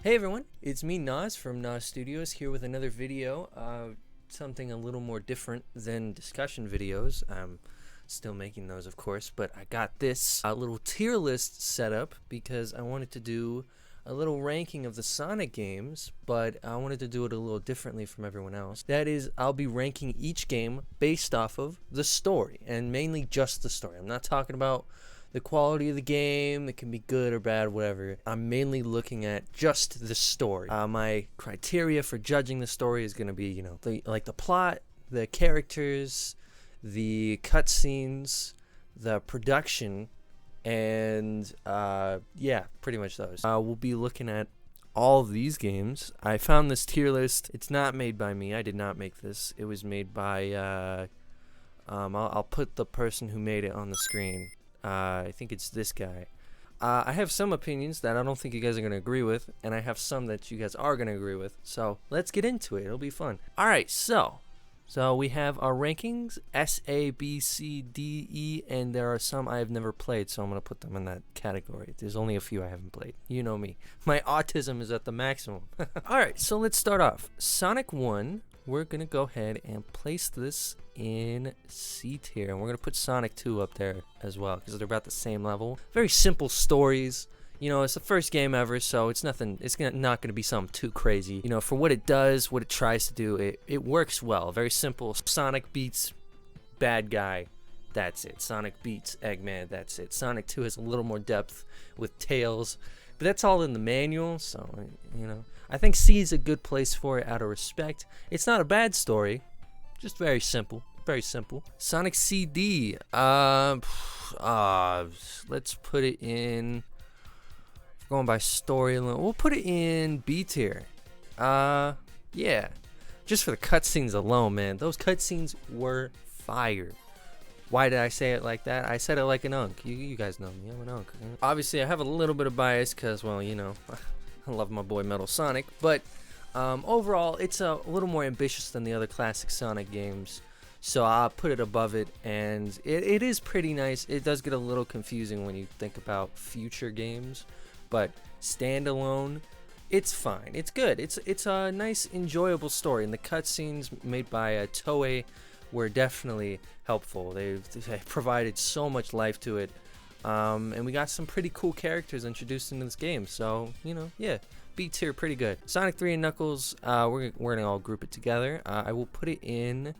Hey everyone, it's me Nas from Nas Studios here with another video, something a little more different than discussion videos. I'm still making those of course, but I got this little tier list set up because I wanted to do a little ranking of the Sonic games, but I wanted to do it a little differently from everyone else. That is, I'll be ranking each game based off of the story, and mainly just the story. I'm not talking about the quality of the game. It can be good or bad, whatever. I'm mainly looking at just the story. My criteria for judging the story is going to be, the plot, the characters, the cutscenes, the production, and yeah, pretty much those. We'll be looking at all of these games. I found this tier list. It's not made by me. I did not make this. It was made by, I'll put the person who made it on the screen. I think it's this guy. I have some opinions that I don't think you guys are going to agree with, and I have some that you guys are going to agree with. So let's get into it. It'll be fun. All right, so we have our rankings, S, A, B, C, D, E, and there are some I have never played, so I'm going to put them in that category. There's only a few I haven't played. You know me. My autism is at the maximum. All right, so let's start off. Sonic 1, we're going to go ahead and place this in C tier, and we're going to put Sonic 2 up there as well because they're about the same level. Very simple stories. It's the first game ever, so it's not going to be something too crazy. For what it does, what it tries to do, it works well. Very simple. Sonic beats bad guy. That's it. Sonic beats Eggman. That's it. Sonic 2 has a little more depth with Tails, but that's all in the manual, so, I think C is a good place for it out of respect. It's not a bad story, just very simple. Very simple. Sonic CD. Let's put it in. Going by story alone, we'll put it in B tier. Yeah. Just for the cutscenes alone, man. Those cutscenes were fire. Why did I say it like that? I said it like an unk. You guys know me. I'm an unk. Obviously, I have a little bit of bias because, well, I love my boy Metal Sonic. But overall, it's a little more ambitious than the other classic Sonic games. So I'll put it above it, and it is pretty nice. It does get a little confusing when you think about future games, but standalone, it's fine. It's good. It's a nice, enjoyable story, and the cutscenes made by Toei were definitely helpful. They provided so much life to it, and we got some pretty cool characters introduced into this game. So yeah, B tier, pretty good. Sonic 3 and Knuckles, we're gonna all group it together. I will put it in.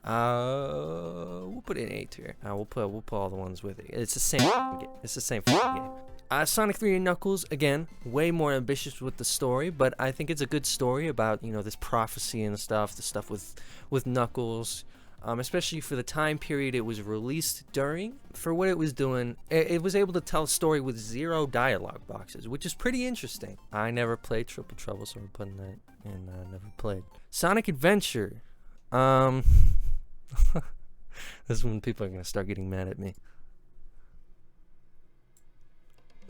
We'll put it in A tier. We'll put all the ones with it. It's the same game. It's the same game. Sonic 3 and Knuckles, again, way more ambitious with the story, but I think it's a good story about, this prophecy and stuff, the stuff with Knuckles, especially for the time period it was released during. For what it was doing, it was able to tell a story with 0 dialogue boxes, which is pretty interesting. I never played Triple Trouble, so I'm putting that in never played. Sonic Adventure. This is when people are going to start getting mad at me.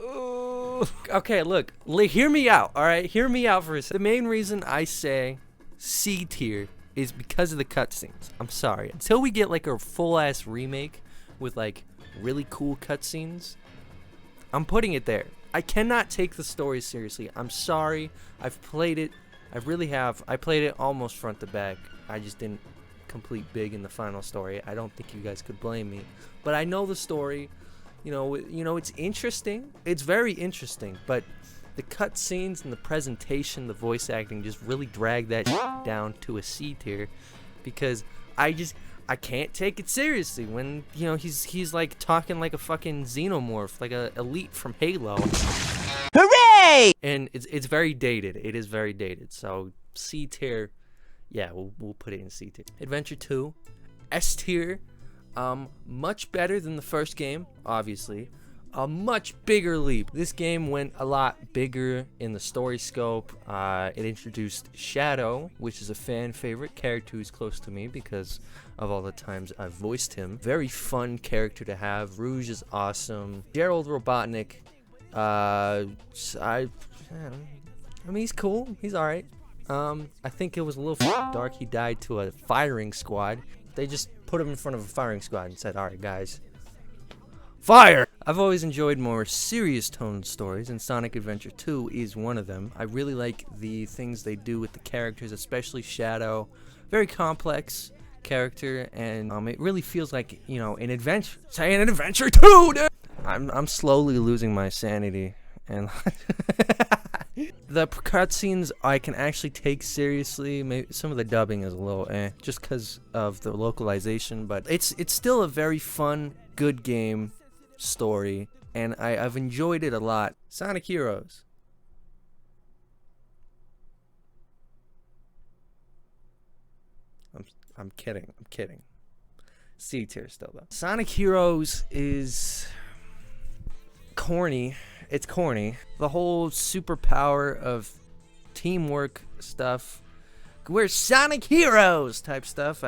Ooh. Okay, look, hear me out, alright? Hear me out for a second. The main reason I say C tier is because of the cutscenes. I'm sorry. Until we get, a full-ass remake with, really cool cutscenes, I'm putting it there. I cannot take the story seriously. I'm sorry. I've played it. I really have. I played it almost front to back. I just didn't complete big in the final story. I don't think you guys could blame me, but I know the story. It's interesting. It's very interesting, but the cutscenes and the presentation, the voice acting just really drag that down to a C tier because I can't take it seriously when he's like talking like a fucking xenomorph, like a elite from Halo. Hooray! And it's very dated. It is very dated. So C tier. Yeah, we'll put it in C tier. Adventure 2, S tier. Much better than the first game, obviously. A much bigger leap. This game went a lot bigger in the story scope. It introduced Shadow, which is a fan favorite character who's close to me because of all the times I've voiced him. Very fun character to have. Rouge is awesome. Gerald Robotnik, I mean, he's cool. He's alright. I think it was a little dark. He died to a firing squad. They just put him in front of a firing squad and said, alright guys, Fire! I've always enjoyed more serious toned stories, and Sonic Adventure 2 is one of them. I really like the things they do with the characters, especially Shadow. Very complex character, and it really feels like, you know, an adventure. Say an adventure 2, dude! I'm slowly losing my sanity, and the cutscenes I can actually take seriously. Maybe some of the dubbing is a little just because of the localization, but it's still a very fun, good game story, and I've enjoyed it a lot. Sonic Heroes. I'm kidding. C tier still though. Sonic Heroes is corny. It's corny. The whole superpower of teamwork stuff. We're Sonic Heroes type stuff.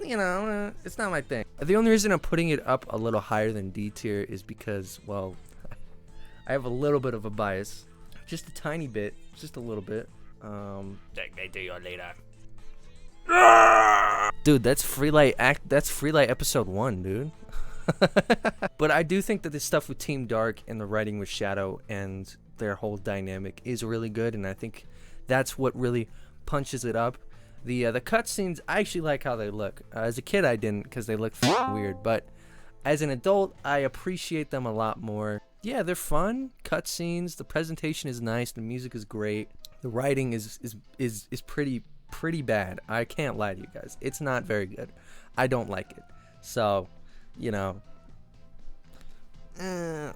You know, it's not my thing. The only reason I'm putting it up a little higher than D tier is because, well, I have a little bit of a bias. Just a tiny bit. Just a little bit. Take me to your leader. Dude, that's Freelight episode 1, dude. But I do think that the stuff with Team Dark and the writing with Shadow and their whole dynamic is really good, and I think that's what really punches it up. The cutscenes, I actually like how they look. As a kid, I didn't, because they look weird. But as an adult, I appreciate them a lot more. Yeah, they're fun cutscenes. The presentation is nice. The music is great. The writing is pretty bad. I can't lie to you guys. It's not very good. I don't like it. So, you know,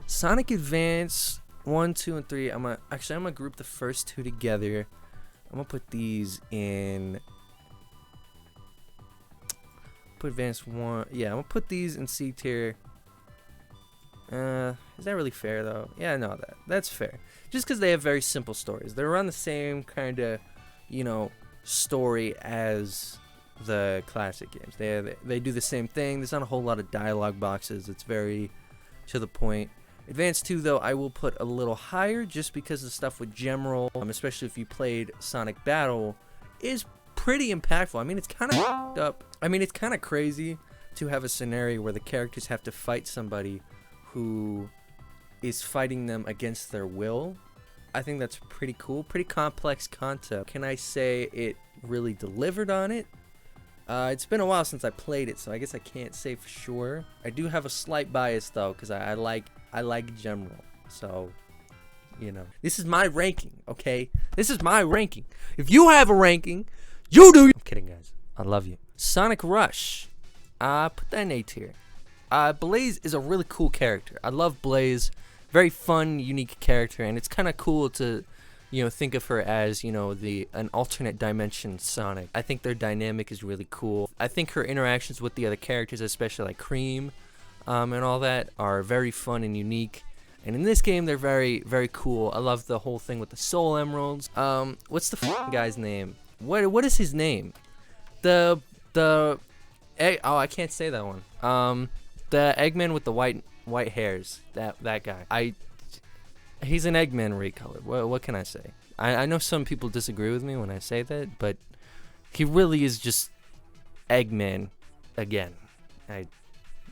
Sonic Advance 1, 2, and 3. I'm gonna group the first two together. I'm gonna put these in. Put Advance 1. Yeah, I'm gonna put these in C tier. Is that really fair though? Yeah, no, that's fair. Just because they have very simple stories. They're around the same kind of, you know, story as the classic games. They do the same thing. There's not a whole lot of dialogue boxes. It's very to the point. Advance 2 though, I will put a little higher just because the stuff with Gemerald, especially if you played Sonic Battle, is pretty impactful. I mean, it's kind of up. I mean, it's kind of crazy to have a scenario where the characters have to fight somebody who is fighting them against their will. I think that's pretty cool. Pretty complex concept. Can I say it really delivered on it? It's been a while since I played it, so I guess I can't say for sure. I do have a slight bias though, because I like Gemerald. So, you know, this is my ranking, okay? This is my ranking. If you have a ranking, you do. I'm kidding, guys. I love you. Sonic Rush. Put that in A tier. Blaze is a really cool character. I love Blaze. Very fun, unique character, and it's kind of cool to, you know, think of her as, you know, an alternate dimension Sonic. I think their dynamic is really cool. I think her interactions with the other characters, especially like Cream, and all that, are very fun and unique. And in this game, they're very, very cool. I love the whole thing with the Soul Emeralds. What's the guy's name? What is his name? Oh, I can't say that one. The Eggman with the white hairs. That guy. He's an Eggman recolor. What can I say? I know some people disagree with me when I say that, but he really is just Eggman again.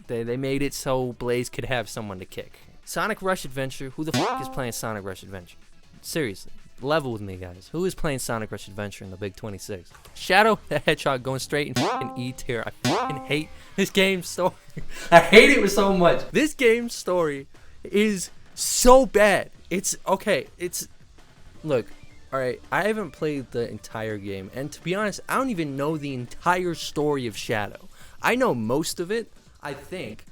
They made it so Blaze could have someone to kick. Sonic Rush Adventure. Who the f is playing Sonic Rush Adventure? Seriously. Level with me, guys. Who is playing Sonic Rush Adventure in the Big 26? Shadow the Hedgehog going straight in f***ing E tier. I f***ing hate this game's story. I hate it so much. This game's story is so bad. It's okay. Look, alright, I haven't played the entire game, and to be honest, I don't even know the entire story of Shadow. I know most of it, I think,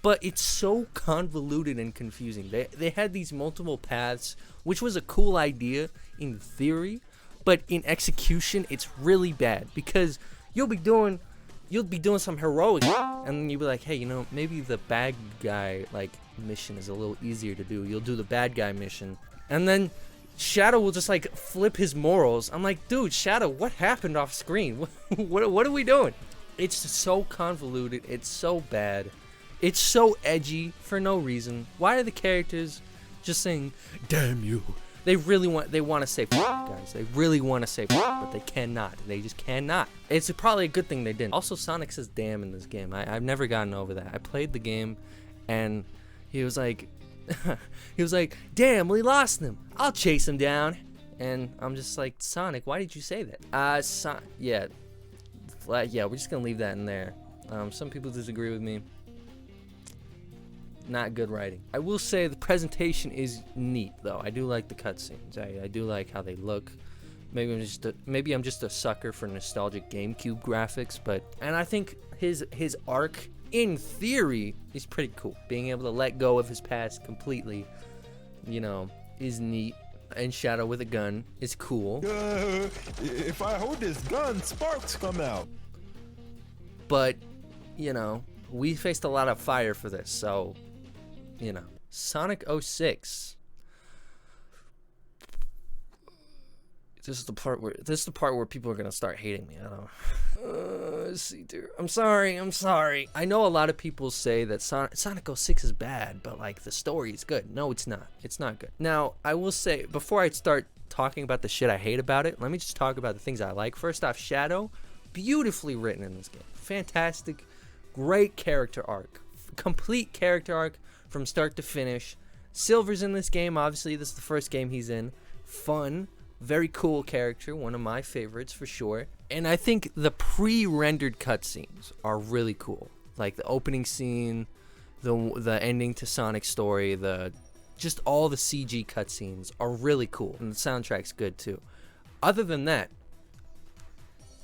but it's so convoluted and confusing. They had these multiple paths, which was a cool idea in theory, but in execution, it's really bad, because you'll be doing some heroic, and then you'll be like, hey, you know, maybe the bad guy like mission is a little easier to do. You'll do the bad guy mission, and then Shadow will just like flip his morals. I'm like, dude, Shadow, what happened off screen? What are we doing? It's so convoluted. It's so bad. It's so edgy for no reason. Why are the characters just saying, damn you, They want to say guys. They really want to say but they cannot. They just cannot. It's probably a good thing they didn't. Also, Sonic says damn in this game. I've never gotten over that. I played the game and he was like damn, we lost him. I'll chase him down. And I'm just like, Sonic, why did you say that? Yeah, we're just gonna leave that in there. Some people disagree with me. Not good writing. I will say the presentation is neat, though. I do like the cutscenes. I do like how they look. Maybe I'm just a sucker for nostalgic GameCube graphics, and I think his arc, in theory, is pretty cool. Being able to let go of his past completely, is neat. And Shadow with a gun is cool. If I hold this gun, sparks come out. But, we faced a lot of fire for this, so, Sonic 06. This is the part where people are gonna start hating me. I don't know. See, dude, I'm sorry. I know a lot of people say that Sonic 06 is bad, but like the story is good. No, it's not. It's not good. Now, I will say, before I start talking about the shit I hate about it, let me just talk about the things I like. First off, Shadow, beautifully written in this game. Fantastic, great character arc, complete character arc from start to finish. Silver's in this game. Obviously, this is the first game he's in. Fun. Very cool character, one of my favorites for sure. And I think the pre-rendered cutscenes are really cool. Like the opening scene, the ending to Sonic's story, just all the CG cutscenes are really cool. And the soundtrack's good too. Other than that,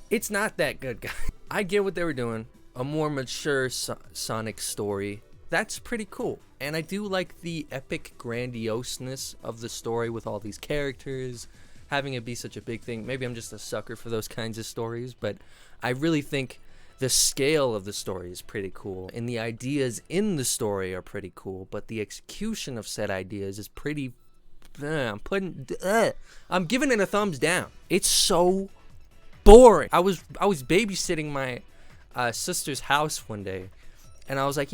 it's not that good, guys. I get what they were doing. A more mature Sonic story. That's pretty cool. And I do like the epic grandioseness of the story with all these characters. Having it be such a big thing. Maybe I'm just a sucker for those kinds of stories, but I really think the scale of the story is pretty cool, and the ideas in the story are pretty cool, but the execution of said ideas is pretty... I'm giving it a thumbs down. It's so boring. I was babysitting my sister's house one day, and I was like,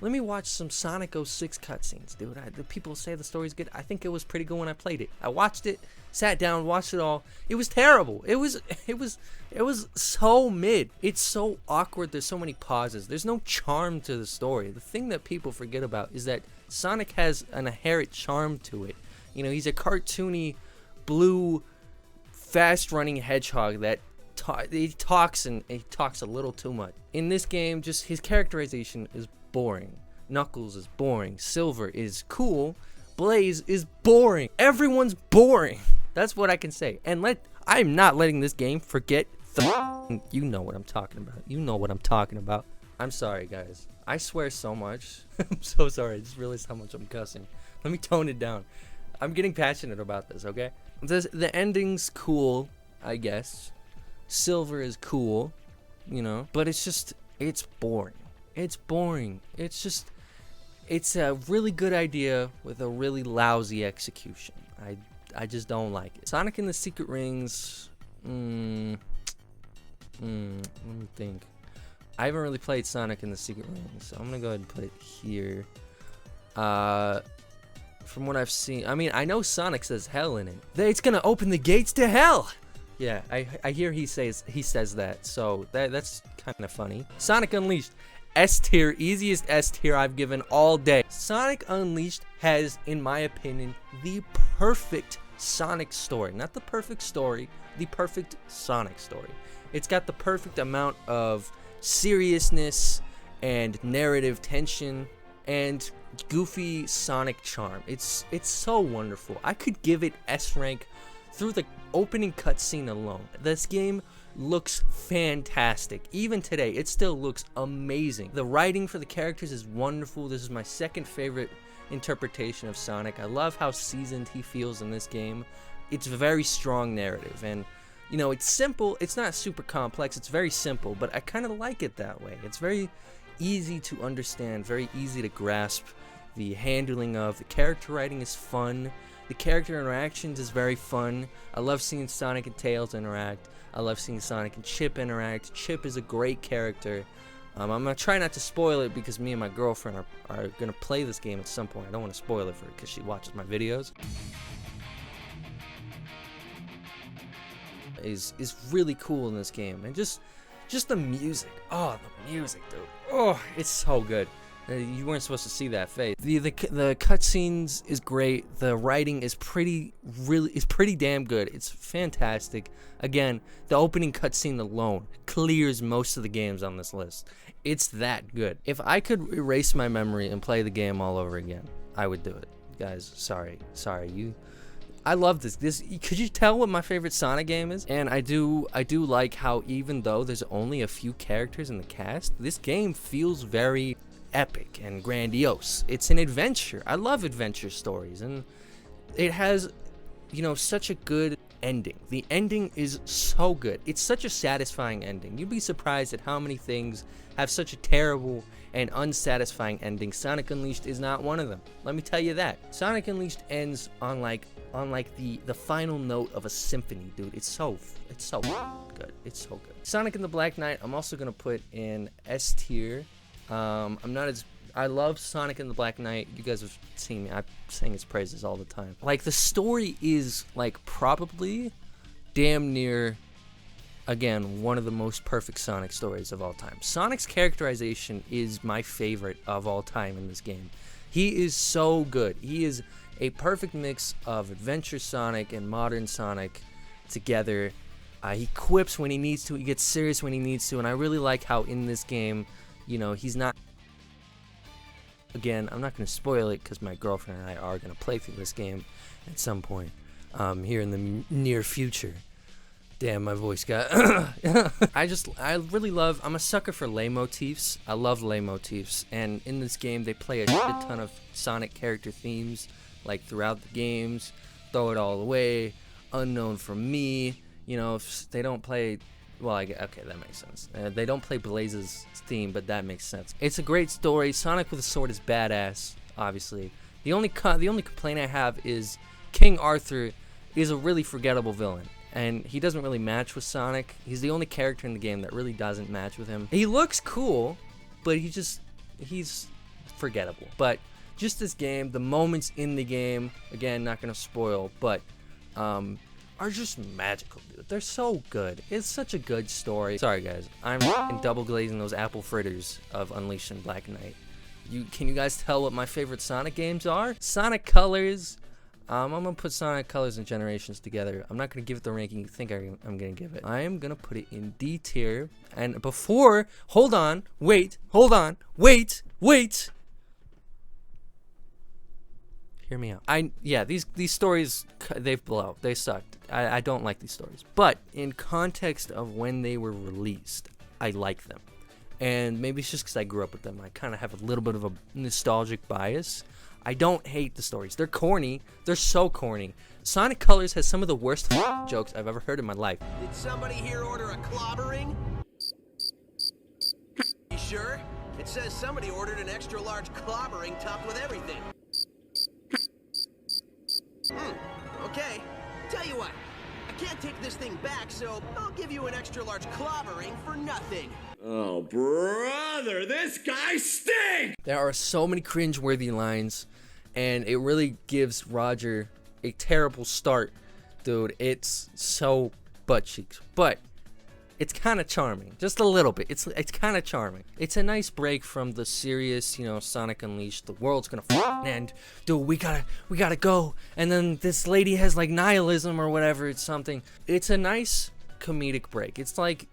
let me watch some Sonic 06 cutscenes, dude. The people say the story's good. I think it was pretty good when I played it. I watched it, sat down, watched it all. It was terrible. It was so mid. It's so awkward. There's so many pauses. There's no charm to the story. The thing that people forget about is that Sonic has an inherent charm to it. He's a cartoony, blue, fast-running hedgehog that he talks a little too much. In this game, just his characterization is boring. Knuckles is boring. Silver is cool. Blaze is boring. Everyone's boring. That's what I can say. And I'm not letting this game forget you know what I'm talking about. You know what I'm talking about. I'm sorry, guys. I swear so much. I'm so sorry. I just realized how much I'm cussing. Let me tone it down. I'm getting passionate about this, okay? The ending's cool, I guess. Silver is cool, but it's boring. It's boring. It's a really good idea with a really lousy execution. I just don't like it. Sonic and the Secret Rings, let me think. I haven't really played Sonic and the Secret Rings, so I'm gonna go ahead and put it here. From what I've seen, I know Sonic says hell in it. It's gonna open the gates to hell! Yeah, I hear he says that, so that's kind of funny. Sonic Unleashed. S tier, easiest S tier I've given all day. Sonic Unleashed has, in my opinion, the perfect Sonic story. Not the perfect story, the perfect Sonic story. It's got the perfect amount of seriousness and narrative tension and goofy Sonic charm. It's so wonderful. I could give it S rank through the opening cutscene alone. This game looks fantastic. Even today, it still looks amazing. The writing for the characters is wonderful. This is my second favorite interpretation of Sonic. I love how seasoned he feels in this game. It's a very strong narrative, and it's simple. It's not super complex. It's very simple, but I kind of like it that way. It's very easy to understand, very easy to grasp. The handling of the character writing is fun. The character interactions is very fun. I love seeing Sonic and Tails interact. I love seeing Sonic and Chip interact. Chip is a great character. I'm going to try not to spoil it because me and my girlfriend are going to play this game at some point. I don't want to spoil it for her because she watches my videos. is really cool in this game, and just the music. Oh, the music, dude. Oh, it's so good. You weren't supposed to see that face. The cutscenes is great. The writing is pretty damn good. It's fantastic. Again, the opening cutscene alone clears most of the games on this list. It's that good. If I could erase my memory and play the game all over again, I would do it. Guys, sorry. I love this. Could you tell what my favorite Sonic game is? And I do like how, even though there's only a few characters in the cast, this game feels very epic and grandiose. It's an adventure. I love adventure stories, and it has, such a good ending. The ending is so good. It's such a satisfying ending. You'd be surprised at how many things have such a terrible and unsatisfying ending. Sonic Unleashed is not one of them. Let me tell you that. Sonic Unleashed ends on the final note of a symphony, dude. It's so good. It's so good. Sonic and the Black Knight, I'm also gonna put in S tier. I love Sonic and the Black Knight. You guys have seen me. I sing its praises all the time. Like, the story is probably damn near, again, one of the most perfect Sonic stories of all time. Sonic's characterization is my favorite of all time in this game. He is so good. He is a perfect mix of adventure Sonic and modern Sonic together. He quips when he needs to. He gets serious when he needs to. And I really like how in this game, he's not... Again, I'm not going to spoil it because my girlfriend and I are going to play through this game at some point here in the near future. Damn, my voice got... I really love... I'm a sucker for lay motifs. I love lay motifs. And in this game, they play a shit ton of Sonic character themes, throughout the games. Throw It All Away, Unknown From Me. If they don't play... Well, okay, that makes sense. They don't play Blaze's theme, but that makes sense. It's a great story. Sonic with a sword is badass, obviously. The only complaint I have is King Arthur is a really forgettable villain, and he doesn't really match with Sonic. He's the only character in the game that really doesn't match with him. He looks cool, but he's forgettable. But just this game, the moments in the game, again, not gonna spoil, but are just magical, dude. They're so good. It's such a good story. Sorry, guys. I'm double glazing those apple fritters of Unleashed and Black Knight. Can you guys tell what my favorite Sonic games are? Sonic Colors. I'm gonna put Sonic Colors and Generations together. I'm not gonna give it the ranking you think I'm gonna give it. I am gonna put it in D tier. And before, hold on, wait. Hear me out. These stories, they've blown. They sucked. I don't like these stories. But in context of when they were released, I like them. And maybe it's just because I grew up with them. I kind of have a little bit of a nostalgic bias. I don't hate the stories. They're corny. They're so corny. Sonic Colors has some of the worst jokes I've ever heard in my life. Did somebody here order a clobbering? You sure? It says somebody ordered an extra large clobbering topped with everything. Okay. Tell you what, I can't take this thing back, so I'll give you an extra large clobbering for nothing. Oh, brother, this guy stinks! There are so many cringe-worthy lines, and it really gives Roger a terrible start. Dude, it's so butt cheeks. But it's kind of charming, just a little bit. It's kind of charming. It's a nice break from the serious, Sonic Unleashed. The world's gonna end. Dude, we gotta go. And then this lady has nihilism or whatever. It's something. It's a nice comedic break. It's like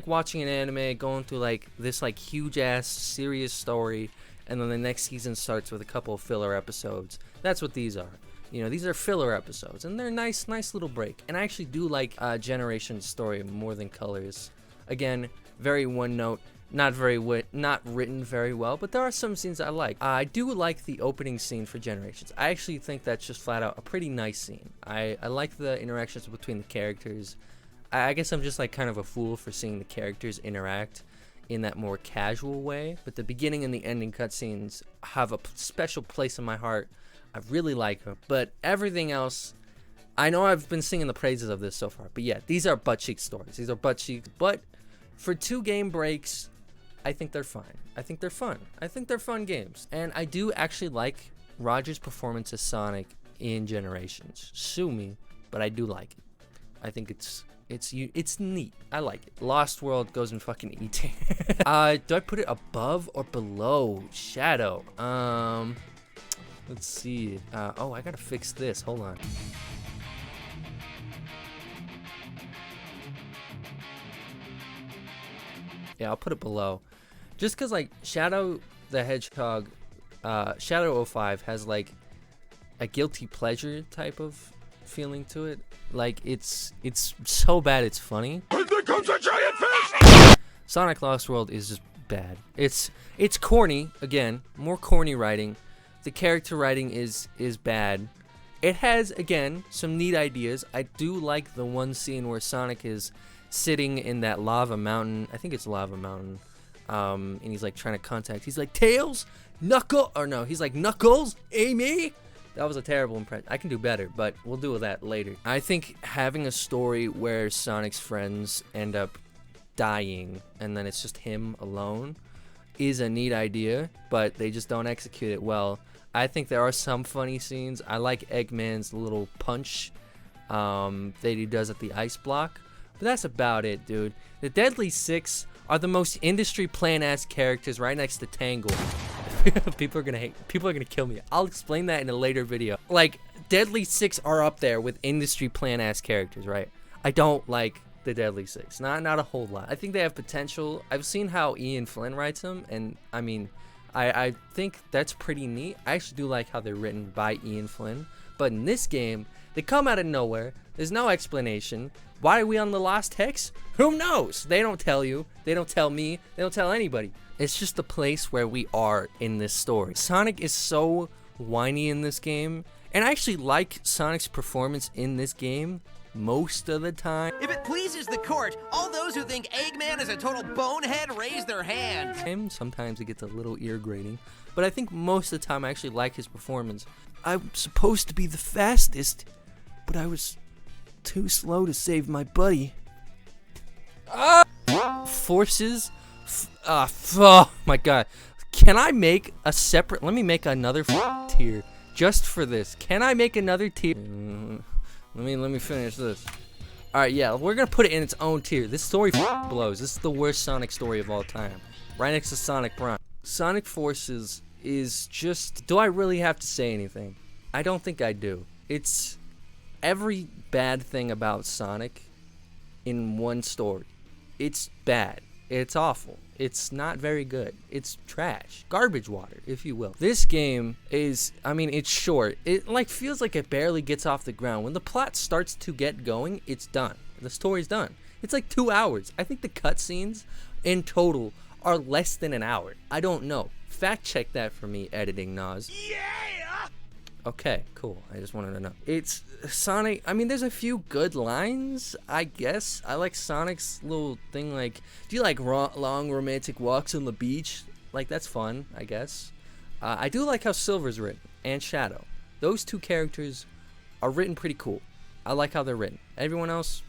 watching an anime, going through this huge ass serious story, and then the next season starts with a couple of filler episodes. That's what these are. These are filler episodes, and they're nice little break. And I actually do like Generation's story more than Colors. Again, very one note, not written very well, but there are some scenes I like. I do like the opening scene for Generations. I actually think that's just flat out a pretty nice scene. I like the interactions between the characters. I guess I'm just kind of a fool for seeing the characters interact in that more casual way, but the beginning and the ending cutscenes have a special place in my heart. I really like her, but everything else, I know I've been singing the praises of this so far, but yeah, these are butt cheek stories. These are butt cheeks, but for 2 game breaks, I think they're fine. I think they're fun. I think they're fun games, and I do actually like Roger's performance as Sonic in Generations. Sue me, but I do like it. I think it's neat. I like it. Lost World goes in fucking E tier. Do I put it above or below Shadow? Let's see. Oh, I gotta fix this. Hold on. Yeah, I'll put it below. Just because, like, Shadow the Hedgehog, Shadow 05 has, like, a guilty pleasure type of feeling to it. Like, it's so bad it's funny. And there comes a giant fish! Sonic Lost World is just bad. It's corny, again, more corny writing. The character writing is bad. It has, again, some neat ideas. I do like the one scene where Sonic is sitting in that lava mountain. I think it's lava mountain. And he's like trying to contact. He's like, Tails, Knuckle, or no, he's like, Knuckles, Amy. That was a terrible impression. I can do better, but we'll do that later. I think having a story where Sonic's friends end up dying and then it's just him alone is a neat idea, but they just don't execute it well. I think there are some funny scenes. I like Eggman's little punch that he does at the ice block. But that's about it, dude. The Deadly Six are the most industry plan-ass characters right next to Tangle. People are gonna kill me. I'll explain that in a later video. Like, Deadly Six are up there with industry plan-ass characters, right? I don't like the Deadly Six. Not a whole lot. I think they have potential. I've seen how Ian Flynn writes them, and I mean, I think that's pretty neat. I actually do like how they're written by Ian Flynn. But in this game, they come out of nowhere. There's no explanation. Why are we on the Lost Hex? Who knows? They don't tell you. They don't tell me. They don't tell anybody. It's just the place where we are in this story. Sonic is so whiny in this game. And I actually like Sonic's performance in this game most of the time. If it pleases the court, all those who think Eggman is a total bonehead raise their hand. Sometimes it gets a little ear grating. But I think most of the time I actually like his performance. I'm supposed to be the fastest, but I was too slow to save my buddy. Forces. Oh my god. Can I make a separate? Let me make another tier just for this. Can I make another tier? Let me finish this. All right, yeah, we're gonna put it in its own tier. This story blows. This is the worst Sonic story of all time, right next to Sonic Prime. Sonic Forces is just. Do I really have to say anything? I don't think I do. It's every bad thing about Sonic in one story. It's bad. It's awful. It's not very good. It's trash. Garbage water, if you will. This game is, I mean, it's short. It like feels like it barely gets off the ground. When the plot starts to get going, it's done. The story's done. It's like 2 hours. I think the cutscenes in total are less than an hour. I don't know. Fact check that for me, editing Nas. Yeah! Okay, cool. I just wanted to know. It's Sonic. I mean, there's a few good lines, I guess. I like Sonic's little thing like, do you like long romantic walks on the beach? Like, that's fun, I guess. I do like how Silver's written, and Shadow. Those two characters are written pretty cool. I like how they're written. Everyone else,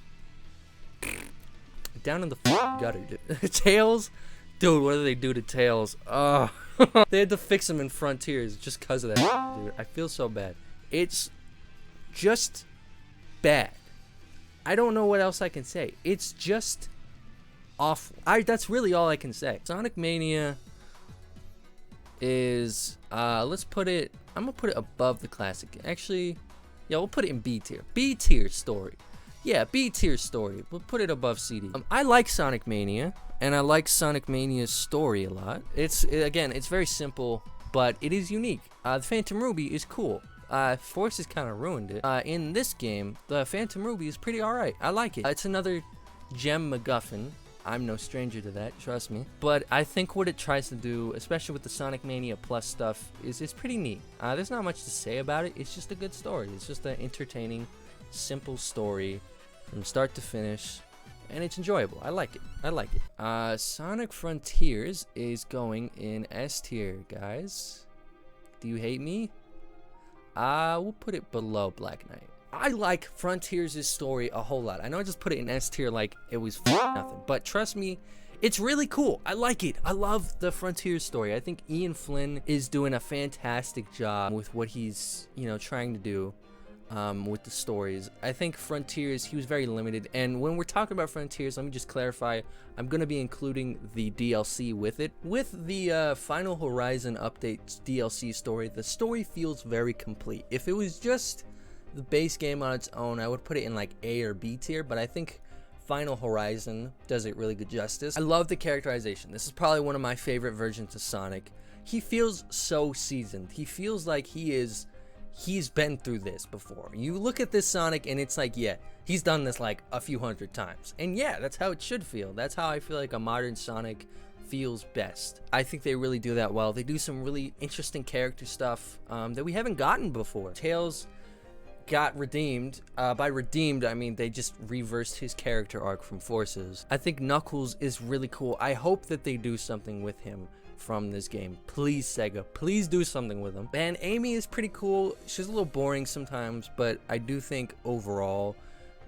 down in the gutter, dude. Tails? Dude, what do they do to Tails? Oh. They had to fix him in Frontiers just because of that, dude. I feel so bad. It's just bad. I don't know what else I can say. It's just awful. That's really all I can say. Sonic Mania is, let's put it, I'm gonna put it above the classic. Actually, yeah, we'll put it in B tier. B tier story. Yeah, B tier story. We'll put it above CD. I like Sonic Mania, and I like Sonic Mania's story a lot. Again, it's very simple, but it is unique. The Phantom Ruby is cool. Force has kind of ruined it. In this game, the Phantom Ruby is pretty alright. I like it. It's another gem MacGuffin. I'm no stranger to that, trust me. But I think what it tries to do, especially with the Sonic Mania Plus stuff, is pretty neat. There's not much to say about it. It's just a good story. It's just an entertaining, simple story from start to finish, and it's enjoyable. I like it. I like it. Sonic Frontiers is going in S tier, guys. Do you hate me? We'll put it below Black Knight. I like Frontiers' story a whole lot. I know I just put it in S tier like it was nothing, but trust me, it's really cool. I like it. I love the Frontiers story. I think Ian Flynn is doing a fantastic job with what he's, trying to do. with the stories. I think Frontiers, he was very limited. And when we're talking about Frontiers, let me just clarify, I'm going to be including the DLC with it. With the Final Horizon Update DLC story, the story feels very complete. If it was just the base game on its own, I would put it in like A or B tier, but I think Final Horizon does it really good justice. I love the characterization. This is probably one of my favorite versions of Sonic. He feels so seasoned. He feels like he's been through this before. You look at this Sonic and it's like, yeah, he's done this like a few hundred times. And yeah, that's how it should feel. That's how I feel like a modern Sonic feels best. I think they really do that well. They do some really interesting character stuff that we haven't gotten before. Tails got redeemed. By redeemed, I mean they just reversed his character arc from Forces. I think Knuckles is really cool. I hope that they do something with him from this game. Please, Sega, please do something with him. And Amy is pretty cool. She's a little boring sometimes, but I do think overall,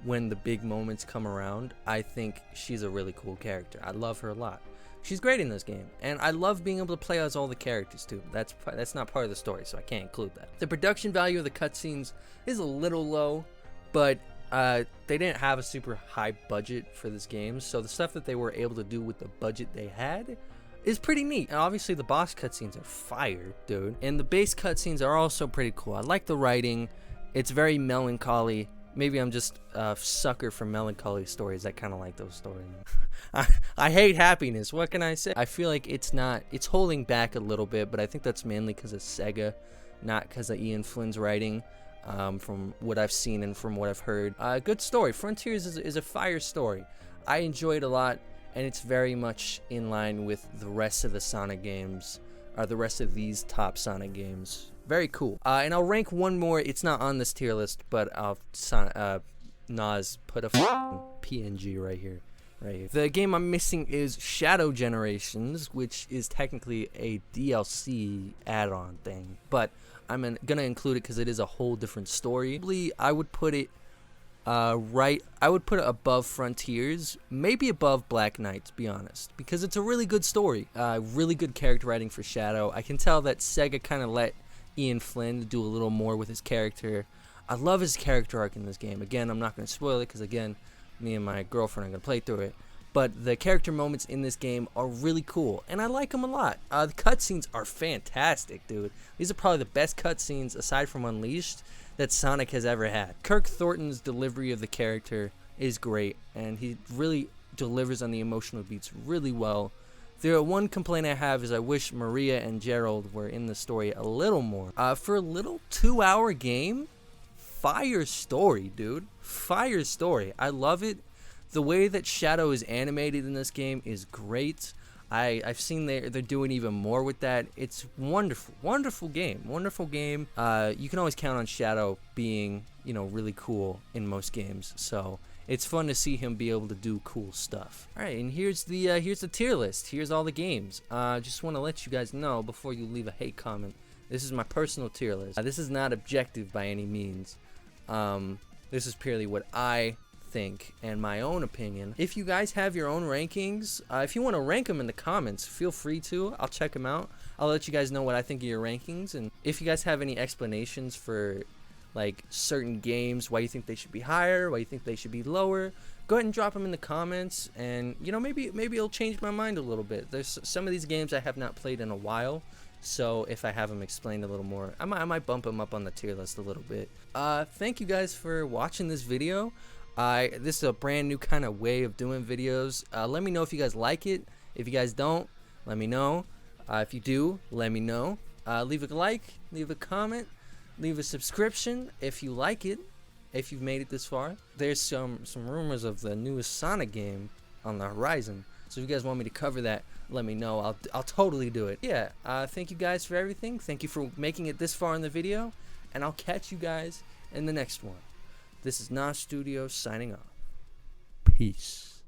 when the big moments come around, I think she's a really cool character. I love her a lot. She's great in this game, and I love being able to play as all the characters too. That's not part of the story, so I can't include that. The production value of the cutscenes is a little low, but they didn't have a super high budget for this game, so the stuff that they were able to do with the budget they had is pretty neat. And obviously the boss cutscenes are fire, dude. And the base cutscenes are also pretty cool. I like the writing. It's very melancholy. Maybe I'm just a sucker for melancholy stories. I kind of like those stories. I hate happiness. What can I say? I feel like it's holding back a little bit, but I think that's mainly because of Sega, not because of Ian Flynn's writing. From what I've seen and from what I've heard. Good story. Frontiers is a fire story. I enjoy it a lot, and it's very much in line with the rest of the Sonic games, or the rest of these top Sonic games. Very cool. And I'll rank one more. It's not on this tier list, but Nas put a PNG right here. The game I'm missing is Shadow Generations, which is technically a DLC add-on thing, but I'm gonna include it because it is a whole different story. Probably I would put it I would put it above Frontiers, maybe above Black Knight, to be honest, because it's a really good story. Really good character writing for Shadow. I can tell that Sega kind of let Ian Flynn do a little more with his character. I love his character arc in this game. Again, I'm not going to spoil it because, again, me and my girlfriend are going to play through it. But the character moments in this game are really cool, and I like them a lot. The cutscenes are fantastic, dude. These are probably the best cutscenes, aside from Unleashed, that Sonic has ever had. Kirk Thornton's delivery of the character is great, and he really delivers on the emotional beats really well. The one complaint I have is I wish Maria and Gerald were in the story a little more. For a little 2-hour game, fire story, dude. Fire story. I love it. The way that Shadow is animated in this game is great. I've seen they're doing even more with that. It's wonderful. Wonderful game. Wonderful game. You can always count on Shadow being, really cool in most games. So it's fun to see him be able to do cool stuff. All right, and here's the tier list. Here's all the games. Just want to let you guys know before you leave a hate comment. This is my personal tier list. This is not objective by any means. This is purely what I think and my own opinion. If you guys have your own rankings, if you want to rank them in the comments, feel free to. I'll check them out. I'll let you guys know what I think of your rankings, and if you guys have any explanations for like certain games, why you think they should be higher, why you think they should be lower, go ahead and drop them in the comments, and maybe it'll change my mind a little bit. There's some of these games I have not played in a while, so if I have them explained a little more, I might bump them up on the tier list a little bit. Thank you guys for watching this video. This is a brand new kind of way of doing videos. Let me know if you guys like it. If you guys don't, let me know. If you do, let me know. Leave a like, leave a comment, leave a subscription if you like it, if you've made it this far. There's some rumors of the newest Sonic game on the horizon, so if you guys want me to cover that, let me know. I'll totally do it. Yeah, thank you guys for everything. Thank you for making it this far in the video, and I'll catch you guys in the next one. This is Nas Studios signing off. Peace.